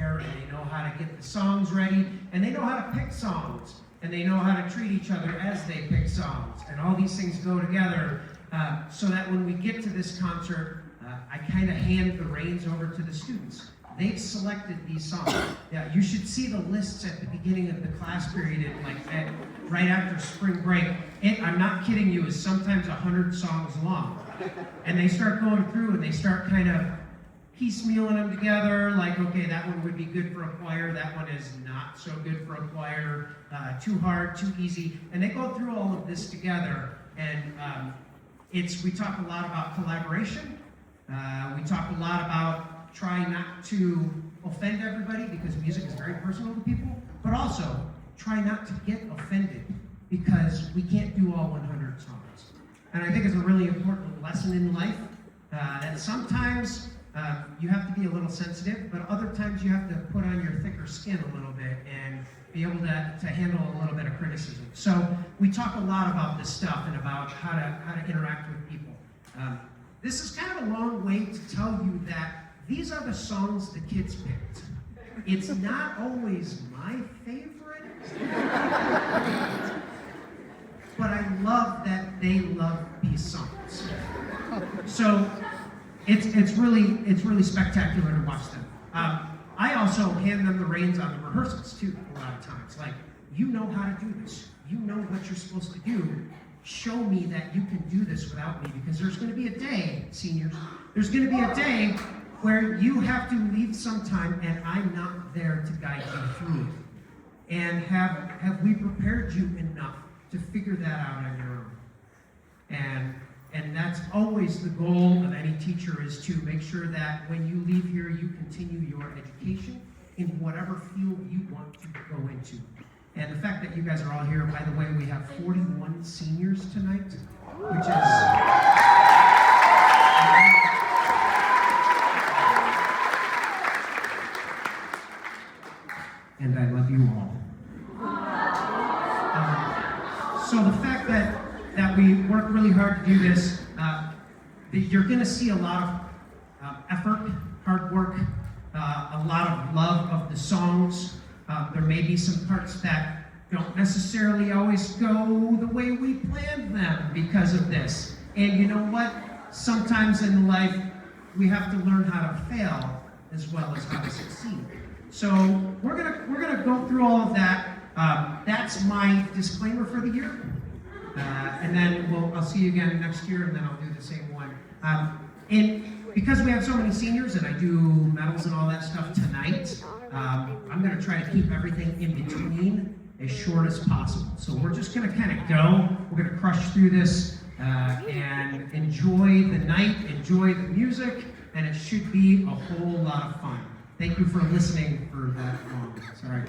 choir, and they know how to get the songs ready, and they know how to pick songs, and they know how to treat each other as they pick songs. And all these things go together so that when we get to this concert, I kind of hand the reins over to the students. They've selected these songs. Yeah, you should see the lists at the beginning of the class period, right after spring break. I'm not kidding you, is sometimes 100 songs long. And they start going through and they start kind of piecemealing them together, like, okay, that one would be good for a choir, that one is not so good for a choir, too hard, too easy. And they go through all of this together, and we talk a lot about collaboration. We talk a lot about try not to offend everybody, because music is very personal to people, but also try not to get offended, because we can't do all 100 songs. And I think it's a really important lesson in life, that sometimes you have to be a little sensitive, but other times you have to put on your thicker skin a little bit and be able to handle a little bit of criticism. So we talk a lot about this stuff and about how to interact with people. This is kind of a long way to tell you that these are the songs the kids picked. It's not always my favorite, but I love that they love these songs. So it's really spectacular to watch them. I also hand them the reins on the rehearsals too, a lot of times. Like, you know how to do this. You know what you're supposed to do. Show me that you can do this without me, because there's going to be a day, seniors, there's going to be a day where you have to leave sometime and I'm not there to guide you through it. And have we prepared you enough to figure that out on your own? And that's always the goal of any teacher, is to make sure that when you leave here, you continue your education in whatever field you want to go into. And the fact that you guys are all here, by the way, we have 41 seniors tonight, which is... and I love you all. So the fact that we work really hard to do this, you're going to see a lot of effort, hard work, a lot of love of the songs. There may be some parts that don't necessarily always go the way we planned them because of this. And you know what? Sometimes in life, we have to learn how to fail as well as how to succeed. So we're gonna go through all of that. That's my disclaimer for the year, and then I'll see you again next year, and then I'll do the same one. And because we have so many seniors, and I do medals and all that stuff tonight, I'm gonna try to keep everything in between as short as possible. So we're just gonna kind of go. We're gonna crush through this and enjoy the night, enjoy the music, and it should be a whole lot of fun. Thank you for listening for that long. Sorry.